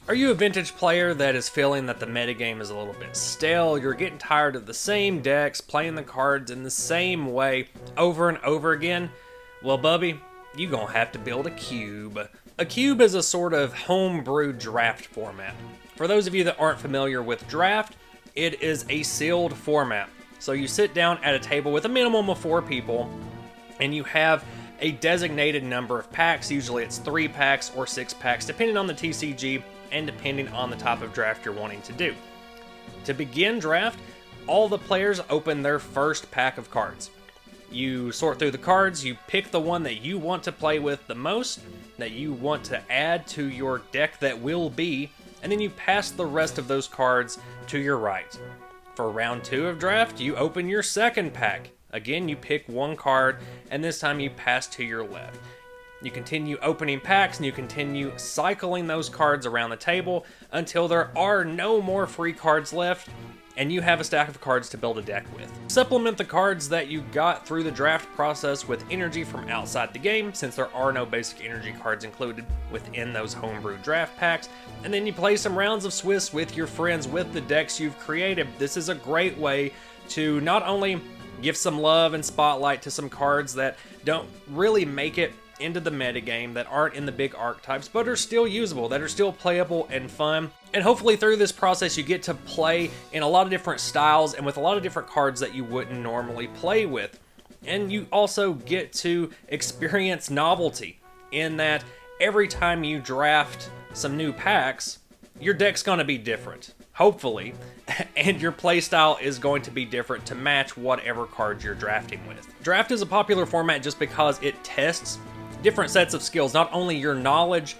Are you a vintage player that is feeling that the metagame is a little bit stale? You're getting tired of the same decks, playing the cards in the same way over and over again? Well, Bubby, you're gonna have to build a cube. A cube is a sort of homebrew draft format. For those of you that aren't familiar with draft, it is a sealed format. So you sit down at a table with a minimum of 4 people, and you have a designated number of packs. Usually it's 3 packs or 6 packs, depending on the TCG and depending on the type of draft you're wanting to do. To begin draft, all the players open their first pack of cards. You sort through the cards, you pick the one that you want to play with the most, that you want to add to your deck that will be, and then you pass the rest of those cards to your right. For round 2 of draft, you open your second pack. Again, you pick one card, and this time you pass to your left. You continue opening packs, and you continue cycling those cards around the table until there are no more free cards left, and you have a stack of cards to build a deck with. Supplement the cards that you got through the draft process with energy from outside the game, since there are no basic energy cards included within those homebrew draft packs, and then you play some rounds of Swiss with your friends with the decks you've created. This is a great way to not only give some love and spotlight to some cards that don't really make it into the metagame, that aren't in the big archetypes, but are still usable, that are still playable and fun. And hopefully through this process you get to play in a lot of different styles and with a lot of different cards that you wouldn't normally play with. And you also get to experience novelty in that every time you draft some new packs, your deck's going to be different, hopefully, and your playstyle is going to be different to match whatever cards you're drafting with. Draft is a popular format just because it tests different sets of skills, not only your knowledge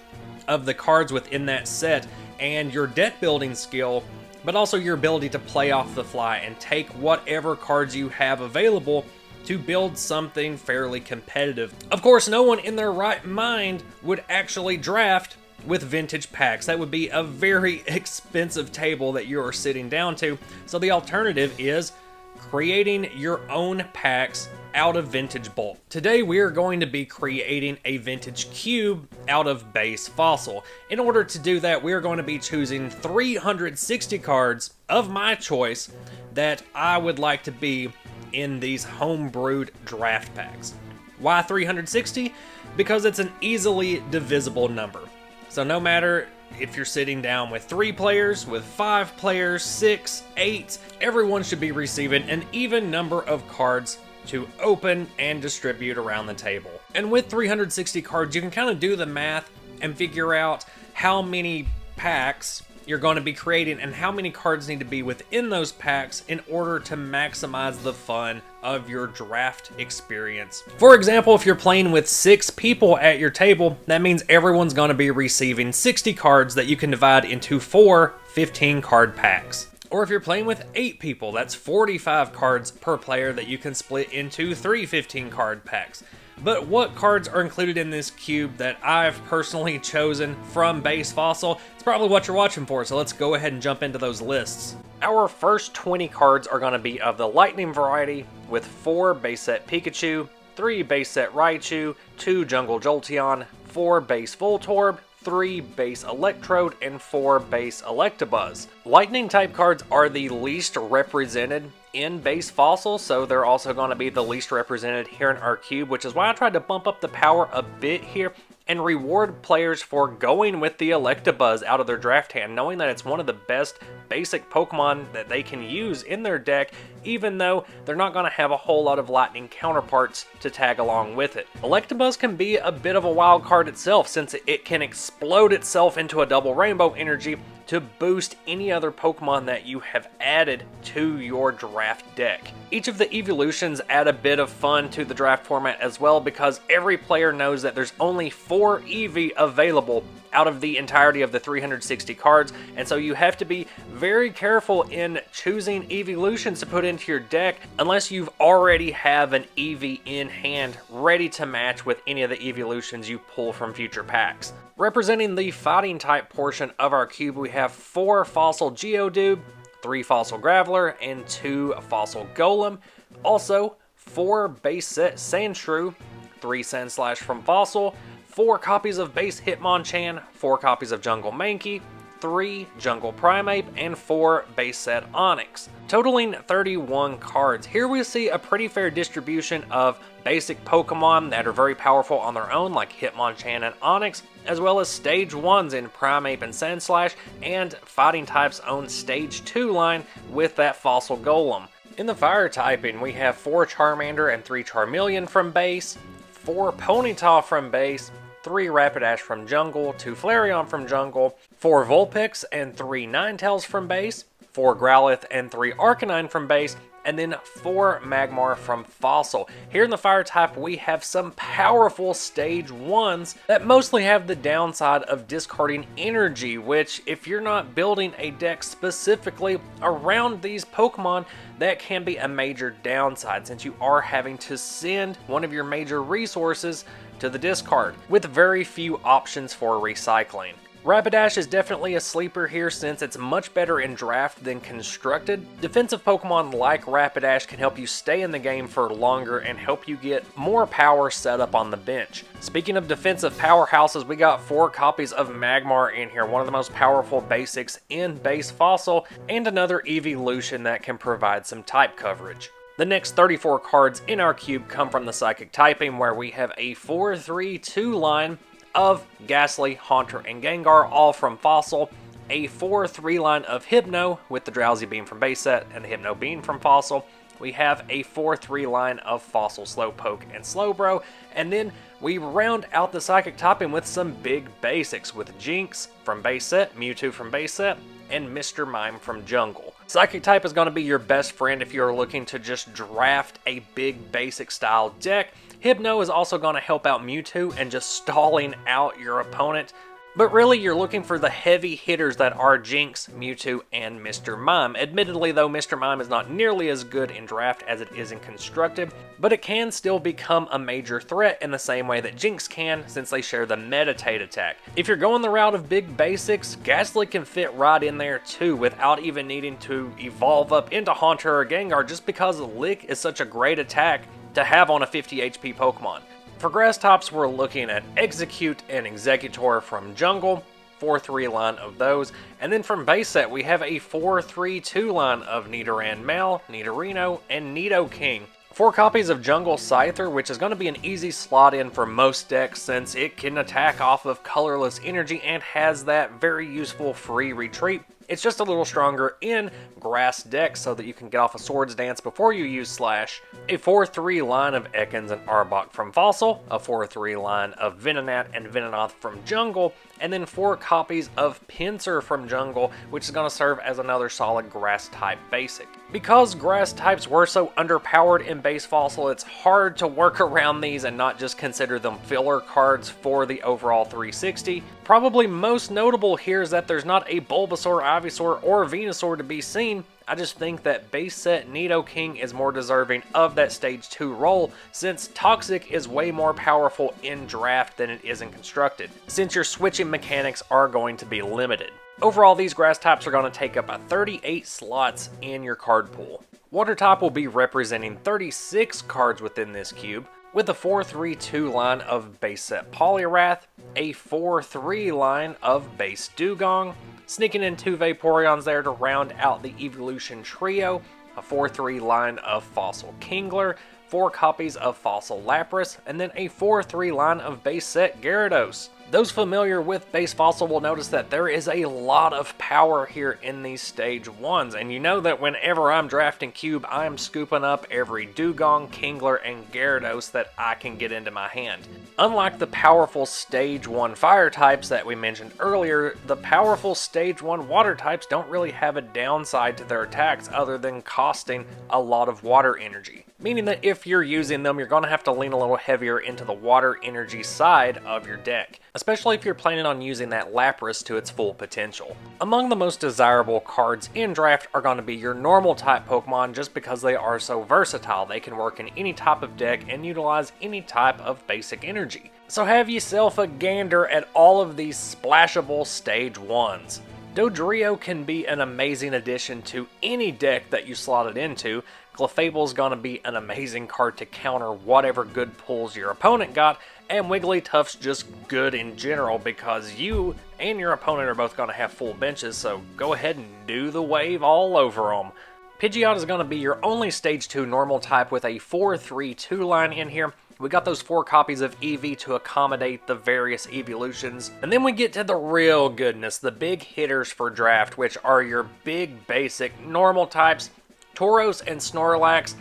of the cards within that set and your deck building skill, but also your ability to play off the fly and take whatever cards you have available to build something fairly competitive. Of course, no one in their right mind would actually draft with vintage packs. That would be a very expensive table that you are sitting down to. So the alternative is creating your own packs out of vintage bulk. Today we are going to be creating a vintage cube out of base fossil. In order to do that, we are going to be choosing 360 cards of my choice that I would like to be in these homebrewed draft packs. Why 360? Because it's an easily divisible number. So no matter if you're sitting down with 3 players, with 5 players, 6, 8, everyone should be receiving an even number of cards to open and distribute around the table. And with 360 cards, you can kind of do the math and figure out how many packs you're going to be creating and how many cards need to be within those packs in order to maximize the fun of your draft experience. For example, if you're playing with 6 people at your table, that means everyone's going to be receiving 60 cards that you can divide into 4 15-card packs. Or if you're playing with 8 people, that's 45 cards per player that you can split into 3 15-card packs. But what cards are included in this cube that I've personally chosen from base fossil? It's probably what you're watching for, so let's go ahead and jump into those lists. Our first 20 cards are going to be of the lightning variety, with 4 base set Pikachu, 3 base set Raichu, 2 jungle Jolteon, 4 base Voltorb, 3 base Electrode, and 4 base Electabuzz. Lightning type cards are the least represented in base fossil, so they're also going to be the least represented here in our cube, which is why I tried to bump up the power a bit here and reward players for going with the Electabuzz out of their draft hand, knowing that it's one of the best basic Pokemon that they can use in their deck, even though they're not going to have a whole lot of lightning counterparts to tag along with it. Electabuzz can be a bit of a wild card itself, since it can explode itself into a double rainbow energy to boost any other Pokemon that you have added to your draft deck. Each of the evolutions add a bit of fun to the draft format as well, because every player knows that there's only 4 Eevee available out of the entirety of the 360 cards, and so you have to be very careful in choosing evolutions to put into your deck unless you've already have an Eevee in hand ready to match with any of the evolutions you pull from future packs. Representing the fighting type portion of our cube, we have 4 fossil Geodude, 3 fossil Graveler, and 2 fossil Golem. Also, 4 base set Sandshrew, 3 Sandslash from fossil, 4 copies of base Hitmonchan, 4 copies of Jungle Mankey, 3 Jungle Primeape, and 4 base set Onix, totaling 31 cards. Here we see a pretty fair distribution of basic Pokemon that are very powerful on their own, like Hitmonchan and Onix, as well as Stage 1s in Primeape and Sandslash, and Fighting type's own Stage 2 line with that Fossil Golem. In the Fire typing, we have 4 Charmander and 3 Charmeleon from base, 4 Ponyta from base, 3 Rapidash from jungle, 2 Flareon from jungle, 4 Vulpix and 3 Ninetales from base, 4 Growlithe and 3 Arcanine from base, and then 4 Magmar from Fossil. Here in the Fire type, we have some powerful Stage 1s that mostly have the downside of discarding energy, which if you're not building a deck specifically around these Pokemon, that can be a major downside since you are having to send one of your major resources to the discard, with very few options for recycling. Rapidash is definitely a sleeper here since it's much better in draft than constructed. Defensive Pokemon like Rapidash can help you stay in the game for longer and help you get more power set up on the bench. Speaking of defensive powerhouses, we got 4 copies of Magmar in here, one of the most powerful basics in base Fossil, and another evolution that can provide some type coverage. The next 34 cards in our cube come from the Psychic typing, where we have a 4-3-2 line of Ghastly, Haunter, and Gengar, all from Fossil, a 4-3 line of Hypno with the Drowsy Beam from base set and the Hypno Beam from Fossil. We have a 4-3 line of Fossil, Slowpoke, and Slowbro, and then we round out the Psychic typing with some big basics with Jinx from base set, Mewtwo from base set, and Mr. Mime from jungle. Psychic type is going to be your best friend if you're looking to just draft a big basic style deck. Hypno is also going to help out Mewtwo and just stalling out your opponent. But really, you're looking for the heavy hitters that are Jinx, Mewtwo, and Mr. Mime. Admittedly, though, Mr. Mime is not nearly as good in draft as it is in constructed, but it can still become a major threat in the same way that Jinx can, since they share the Meditate attack. If you're going the route of big basics, Ghastly can fit right in there too, without even needing to evolve up into Haunter or Gengar, just because Lick is such a great attack to have on a 50 HP Pokemon. For grass types, we're looking at Execute and Executor from jungle, 4-3 line of those, and then from base set we have a 4-3-2 line of Nidoran Male, Nidorino, and Nidoking. 4 copies of Jungle Scyther, which is going to be an easy slot in for most decks since it can attack off of colorless energy and has that very useful free retreat. It's just a little stronger in grass decks so that you can get off a Swords Dance before you use Slash. A 4-3 line of Ekans and Arbok from Fossil, a 4-3 line of Venonat and Venonat from jungle, and then 4 copies of Pinsir from jungle, which is going to serve as another solid grass type basic. Because grass types were so underpowered in base Fossil, it's hard to work around these and not just consider them filler cards for the overall 360. Probably most notable here is that there's not a Bulbasaur, Ivysaur, or Venusaur to be seen. I just think that base set Nidoking is more deserving of that stage 2 role, since Toxic is way more powerful in draft than it is in constructed, since your switching mechanics are going to be limited. Overall, these grass types are going to take up 38 slots in your card pool. Water type will be representing 36 cards within this cube, with a 4-3-2 line of base set Poliwrath, a 4-3 line of base Dugong, sneaking in 2 Vaporeons there to round out the evolution trio, a 4-3 line of Fossil Kingler, 4 copies of Fossil Lapras, and then a 4-3 line of base set Gyarados. Those familiar with base Fossil will notice that there is a lot of power here in these stage 1s, and you know that whenever I'm drafting cube, I'm scooping up every Dugong, Kingler, and Gyarados that I can get into my hand. Unlike the powerful stage 1 fire types that we mentioned earlier, the powerful stage 1 water types don't really have a downside to their attacks other than costing a lot of water energy. Meaning that if you're using them, you're going to have to lean a little heavier into the water energy side of your deck, especially if you're planning on using that Lapras to its full potential. Among the most desirable cards in draft are going to be your normal type Pokemon, just because they are so versatile. They can work in any type of deck and utilize any type of basic energy. So have yourself a gander at all of these splashable stage 1s. Dodrio can be an amazing addition to any deck that you slot it into. Clefable is going to be an amazing card to counter whatever good pulls your opponent got, and Wigglytuff's just good in general because you and your opponent are both going to have full benches, so go ahead and do the wave all over them. Pidgeot is going to be your only Stage 2 normal type with a 4-3-2 line in here. We got those 4 copies of Eevee to accommodate the various evolutions. And then we get to the real goodness, the big hitters for draft, which are your big basic normal types. Tauros and Snorlax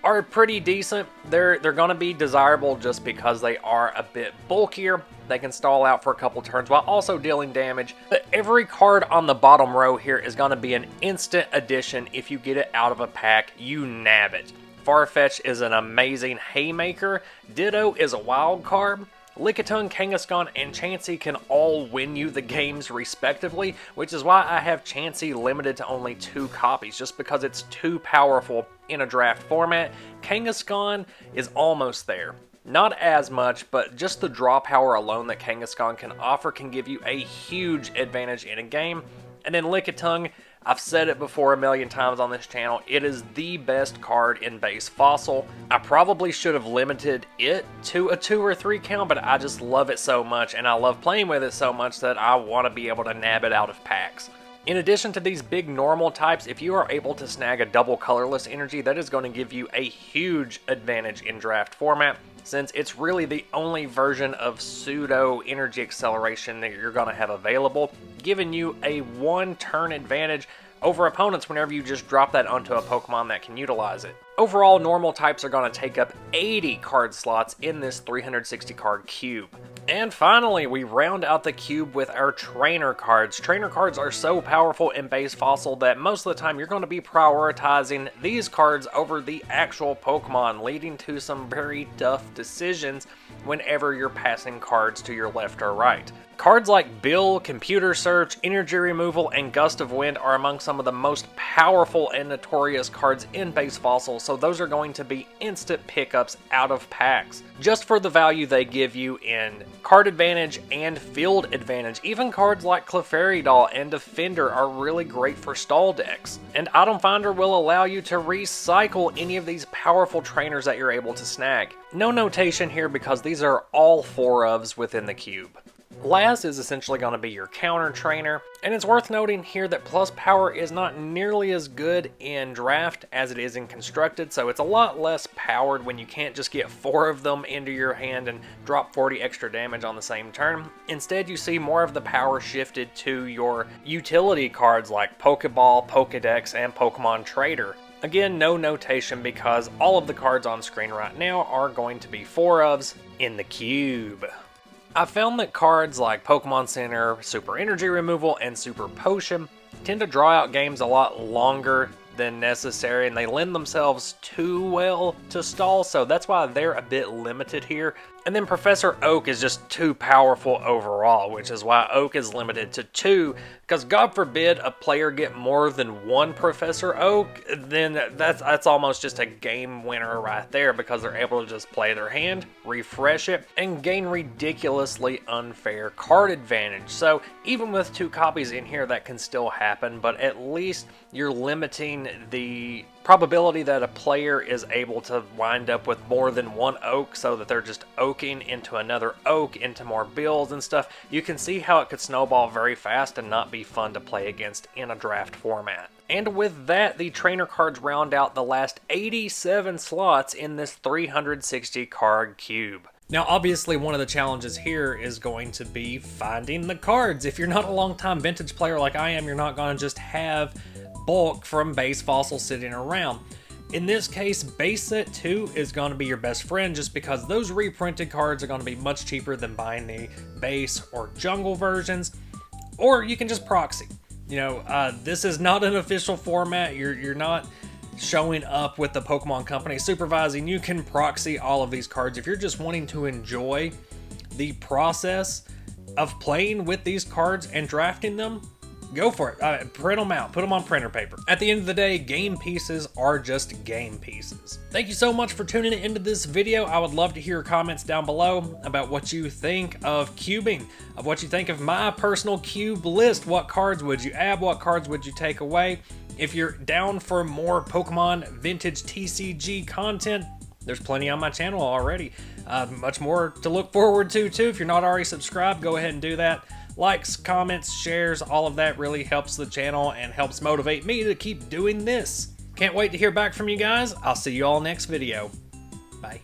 are pretty decent. They're going to be desirable just because they are a bit bulkier. They can stall out for a couple turns while also dealing damage. But every card on the bottom row here is going to be an instant addition. If you get it out of a pack, you nab it. Farfetch is an amazing haymaker. Ditto is a wild card. Lickitung, Kangaskhan, and Chansey can all win you the games respectively, which is why I have Chansey limited to only 2 copies, just because it's too powerful in a draft format. Kangaskhan is almost there. Not as much, but just the draw power alone that Kangaskhan can offer can give you a huge advantage in a game. And then Lickitung, I've said it before a million times on this channel, it is the best card in base Fossil. I probably should have limited it to a 2 or 3 count, but I just love it so much and I love playing with it so much that I want to be able to nab it out of packs. In addition to these big normal types, if you are able to snag a double colorless energy, that is going to give you a huge advantage in draft format, since it's really the only version of pseudo energy acceleration that you're going to have available, giving you a 1-turn advantage over opponents whenever you just drop that onto a Pokemon that can utilize it. Overall, normal types are going to take up 80 card slots in this 360 card cube. And finally, we round out the cube with our trainer cards. Trainer cards are so powerful in base Fossil that most of the time you're going to be prioritizing these cards over the actual Pokemon, leading to some very tough decisions whenever you're passing cards to your left or right. Cards like Bill, Computer Search, Energy Removal, and Gust of Wind are among some of the most powerful and notorious cards in base Fossil, so those are going to be instant pickups out of packs, just for the value they give you in card advantage and field advantage. Even cards like Clefairy Doll and Defender are really great for stall decks. And Item Finder will allow you to recycle any of these powerful trainers that you're able to snag. No notation here because these are all 4-ofs within the cube. Last is essentially going to be your counter trainer, and it's worth noting here that plus power is not nearly as good in draft as it is in constructed, so it's a lot less powered when you can't just get 4 of them into your hand and drop 40 extra damage on the same turn. Instead, you see more of the power shifted to your utility cards like Pokeball, Pokedex, and Pokemon Trader. Again, no notation because all of the cards on screen right now are going to be 4-ofs in the cube. I found that cards like Pokemon Center, Super Energy Removal, and Super Potion tend to draw out games a lot longer than necessary, and they lend themselves too well to stall, so that's why they're a bit limited here. And then Professor Oak is just too powerful overall, which is why Oak is limited to 2, because God forbid a player get more than 1 Professor Oak, then that's almost just a game winner right there, because they're able to just play their hand, refresh it, and gain ridiculously unfair card advantage. So even with 2 copies in here, that can still happen, but at least you're limiting the probability that a player is able to wind up with more than 1 Oak, so that they're just oaking into another Oak, into more builds and stuff. You can see how it could snowball very fast and not be fun to play against in a draft format. And with that, the trainer cards round out the last 87 slots in this 360 card cube. Now, obviously, one of the challenges here is going to be finding the cards. If you're not a long-time Vintage player like I am, you're not going to just have bulk from base Fossil sitting around. In this case, base set 2 is going to be your best friend, just because those reprinted cards are going to be much cheaper than buying the base or jungle versions, or you can just proxy. You know, this is not an official format. You're not showing up with the Pokemon Company supervising. You can proxy all of these cards. If you're just wanting to enjoy the process of playing with these cards and drafting them, go for it. Print them out. Put them on printer paper. At the end of the day, game pieces are just game pieces. Thank you so much for tuning into this video. I would love to hear your comments down below about what you think of cubing, of what you think of my personal cube list. What cards would you add? What cards would you take away? If you're down for more Pokemon Vintage TCG content, there's plenty on my channel already. Much more to look forward to too. If you're not already subscribed, go ahead and do that. Likes, comments, shares, all of that really helps the channel and helps motivate me to keep doing this. Can't wait to hear back from you guys. I'll see you all next video. Bye.